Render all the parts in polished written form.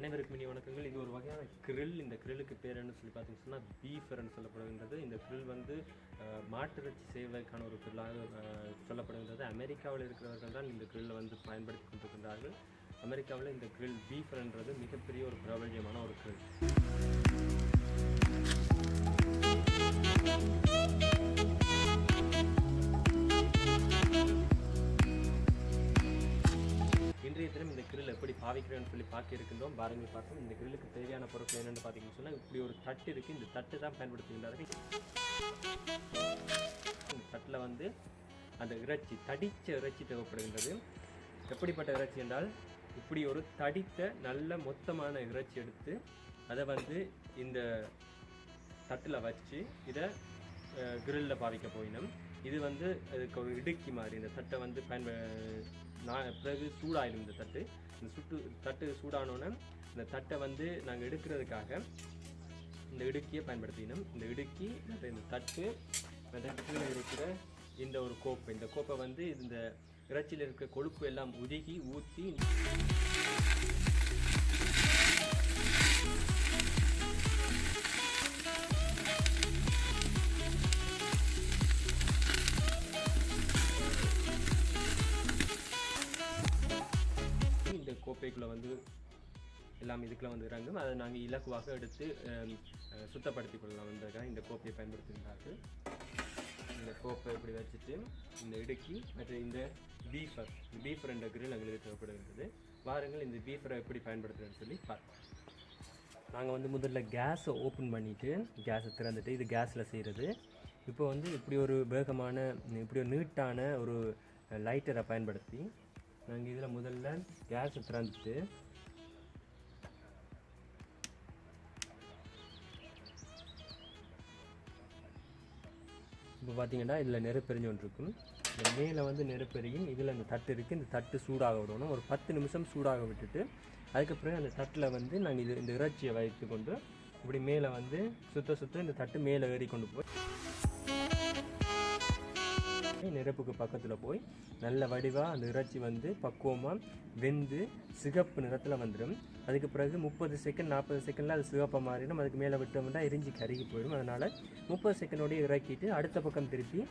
அனைவருக்கும் இனி வணக்கங்கள். இது ஒரு வகையான கிரில். இந்த கிரில்லுக்கு பேர் என்ன சொல்லி பார்த்தீங்கன்னு சொன்னால் பீஃப்னு சொல்லப்படுகின்றது. இந்த கிரில் வந்து மாட்டிறைச்சி செய்வதற்கான ஒரு கிரில்லாக சொல்லப்படுகின்றது. அமெரிக்காவில் இருக்கிறவர்கள் தான் இந்த கிரில்லை வந்து பயன்படுத்தி கொண்டிருக்கின்றார்கள். அமெரிக்காவில் இந்த கிரில் பீஃப்ன்றது மிகப்பெரிய ஒரு பிரபல்யமான ஒரு கிரில். இன்றைய தினம் இந்த கிரில் எப்படி பாவிக்கிறேன்னு சொல்லி பார்க்க இருக்கின்றோம். பாருங்கள் பார்ப்போம். இந்த கிரிலுக்கு தேவையான பொருட்கள் என்னென்னு பார்த்தீங்கன்னு சொன்னால் இப்படி ஒரு தட்டு இருக்குது. இந்த தட்டு தான் பயன்படுத்துகின்றார்கள். இந்த தட்டில் வந்து அந்த இறைச்சி, தடித்த இறைச்சி தேவைப்படுகின்றது. எப்படிப்பட்ட இறைச்சி என்றால் இப்படி ஒரு தடித்த நல்ல மொத்தமான இறைச்சி எடுத்து அதை வந்து இந்த தட்டில் வச்சு இதை கிரில்லில் பாவிக்க போயினோம். இது வந்து அதுக்கு ஒரு இடுக்கி மாதிரி இந்த தட்டை வந்து பிறகு சூடாயிடும். இந்த தட்டு தட்டு சூடானோன்னே இந்த தட்டை வந்து நாங்கள் எடுக்கிறதுக்காக இந்த இடுக்கியை பயன்படுத்தினோம். இந்த இடுக்கி மற்ற இந்த தட்டு கீழே இருக்கிற இந்த ஒரு கோப்பை, இந்த கோப்பை வந்து இந்த இறைச்சியில் இருக்கிற கொழுப்பு எல்லாம் உருகி ஊற்றி கோப்பைக்குள்ளே வந்து எல்லாம் இதுக்குள்ளே வந்து இறங்கும். அதை நாங்கள் இலக்குவாக எடுத்து சுத்தப்படுத்தி கொள்ளலாம். வந்ததுக்காக இந்த கோப்பையை பயன்படுத்துகிறார்கள். இந்த கோப்பை இப்படி வச்சுட்டு இந்த இடுக்கி மற்ற இந்த பீஃபர் என்ற கிரில் எங்களுக்கு தேவைப்படுகிறது. வாருங்கள் இந்த பீஃபரை எப்படி பயன்படுத்துகிறேன்னு சொல்லி பார்ப்போம். நாங்கள் வந்து முதல்ல கேஸை ஓப்பன் பண்ணிவிட்டு கேஸை திறந்துட்டு இது கேஸில் செய்கிறது. இப்போ வந்து இப்படி ஒரு வேகமான இப்படி ஒரு நீட்டான ஒரு லைட்டரை பயன்படுத்தி நாங்கள் இதில் முதல்ல கேஸை திறந்துட்டு இப்போ பார்த்தீங்கன்னா இதில் நெருப்பெரிஞ்சு ஒன்று இருக்கும். இந்த மேலே வந்து நெருப்பெரியும். இதில் அந்த தட்டு இருக்குது. இந்த தட்டு சூடாக விடணும். ஒரு 10 நிமிஷம் சூடாக விட்டுட்டு அதுக்கப்புறம் அந்த தட்டில் வந்து நாங்கள் இந்த இறைச்சியை வைத்து கொண்டு இப்படி மேலே வந்து சுத்த இந்த தட்டு மேலே ஏறி கொண்டு போய் நெருப்புக்கு பக்கத்தில் போய் நல்ல வடிவாக அந்த இறைச்சி வந்து பக்குவமாக வெந்து சிகப்பு நிறத்தில் வந்துடும். அதுக்கு பிறகு 30 செகண்ட் 40 செகண்டில் அது சிகப்பாக மாறிடும். அதுக்கு மேலே விட்டோம்னா எரிஞ்சு கருகி போயிடும். அதனால் 30 செகண்டோடய இறக்கிட்டு அடுத்த பக்கம் திருப்பி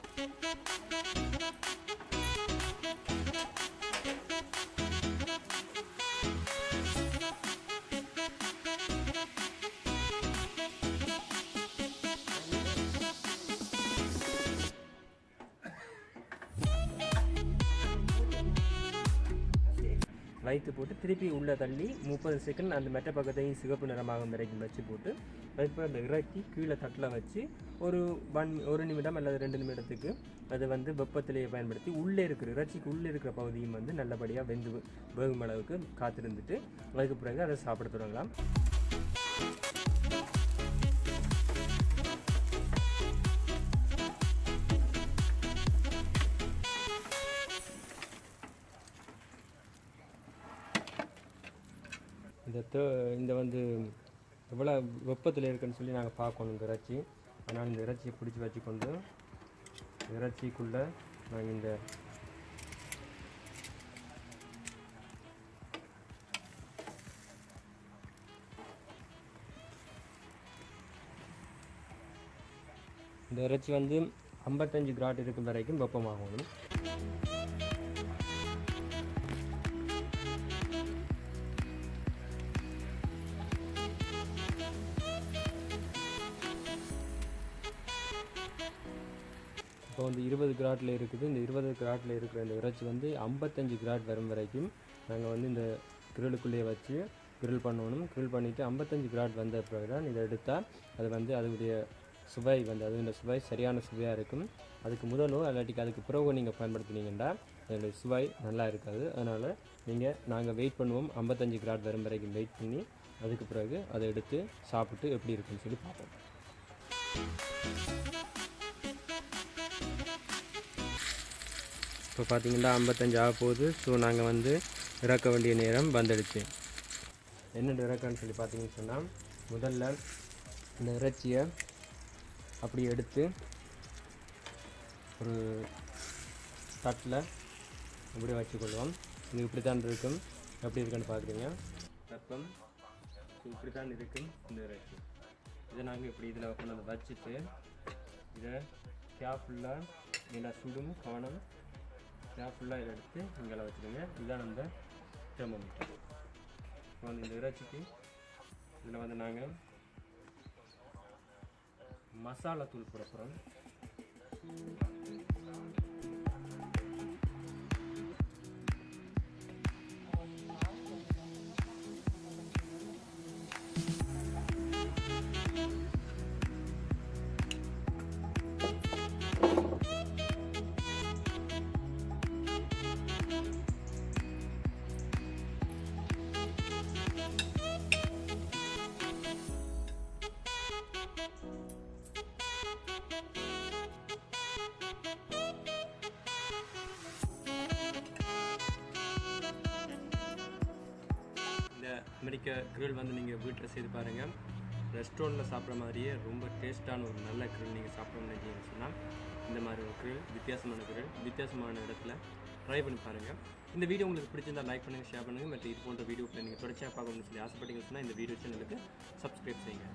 வைத்து போட்டு திருப்பி உள்ளே தள்ளி 30 செகண்ட் அந்த மெட்ட பக்கத்தையும் சிகப்பு நிறமாகும் வரைக்கும் வச்சு போட்டு அதுக்கப்புறம் அந்த இறக்கி கீழே தட்டில் வச்சு ஒரு நிமிடம் அல்லது 2 நிமிடத்துக்கு அதை வந்து வெப்பத்திலேயே பயன்படுத்தி உள்ளே இருக்கிற இறைச்சிக்கு உள்ளே இருக்கிற பகுதியும் வந்து நல்லபடியாக வெந்து வேகும் அளவுக்கு காத்திருந்துட்டு அதுக்கு பிறகு அதை சாப்பிட தொடங்கலாம். இந்த வந்து எவ்வளோ வெப்பத்தில் இருக்குன்னு சொல்லி நாங்கள் பார்க்கணும் இந்த இறைச்சி. அதனால் இந்த இறைச்சியை பிடிச்சி வச்சுக்கொண்டு இறைச்சிக்குள்ளே நாங்கள் இந்த இறைச்சி வந்து 55 கிராட் இருக்கும் வரைக்கும் வெப்பமாகணும். இப்போ வந்து 20 கிராட்டில் இருக்குது. இந்த 20 கிராட்டில் இருக்கிற இந்த இறைச்சி வந்து 55 கிராட் வரும் வரைக்கும் நாங்கள் வந்து இந்த கிரிலுக்குள்ளேயே வச்சு கிரில் பண்ணணும். கிரில் பண்ணிவிட்டு 55 கிராட் வந்த பிறகு தான் இதை எடுத்தால் அது வந்து அதனுடைய சுவை வந்து இந்த சுவை சரியான சுவையாக இருக்கும். அதுக்கு முதலோ இல்லாட்டிக்கு அதுக்கு பிறகு நீங்கள் பயன்படுத்தினீங்கன்னா அதனுடைய சுவை நல்லா இருக்காது. அதனால் நாங்கள் வெயிட் பண்ணுவோம். 55 கிராட் வரும் வரைக்கும் வெயிட் பண்ணி அதுக்கு பிறகு அதை எடுத்து சாப்பிட்டு எப்படி இருக்குன்னு சொல்லி பார்ப்போம். இப்போ பார்த்தீங்கன்னா 55 ஆக போகுது. ஸோ நாங்கள் வந்து இறக்க வேண்டிய நேரம் வந்துடுச்சு. என்னென்ன இறக்கன்னு சொல்லி பார்த்தீங்கன்னு சொன்னால் முதல்ல இந்த இறைச்சியை அப்படி எடுத்து ஒரு தட்டில் இப்படி வச்சுக்கொள்வோம். இது இப்படி தான் இருக்கும். எப்படி இருக்குன்னு பார்க்குறீங்க. வெப்பம் இப்படி தான் இருக்கும் இந்த இறைச்சி. இதை நாங்கள் இப்படி இதில் கொண்டு வந்து வச்சுட்டு இதை கேர்ஃபுல்லாக நல்லா சுடும் கவனம் கேர்ஃபுல்லாக இதை எடுத்து இங்கே வச்சுடுங்க. இதுதான் அந்த தெர்மோமீட்டர். இப்போ வந்து இந்த இறைச்சிக்கு இதில் வந்து நாங்கள் மசாலா தூள் போட போகிறோம். அமெரிக்க கிரில் வந்து நீங்கள் வீட்டில் செய்து பாருங்கள். ரெஸ்டாரண்ட்டில் சாப்பிட்ற மாதிரியே ரொம்ப டேஸ்ட்டான ஒரு நல்ல கிரில் நீங்கள் சாப்பிடணும்னு நினைச்சீங்கன்னு சொன்னால் இந்த மாதிரி ஒரு கிரில் வித்தியாசமான இடத்துல ட்ரை பண்ணி பாருங்கள். இந்த வீடியோ உங்களுக்கு பிடிச்சிருந்தால் லைக் பண்ணுங்கள், ஷேர் பண்ணுங்கள். மற்றும் இது போன்ற வீடியோக்களை நீங்கள் தொடர்ச்சியாக பார்க்கணும்னு சொல்லி ஆசைப்பட்டீங்கன்னு சொன்னால் இந்த வீடியோ சேனலுக்கு சப்ஸ்கிரைப் செய்யுங்க.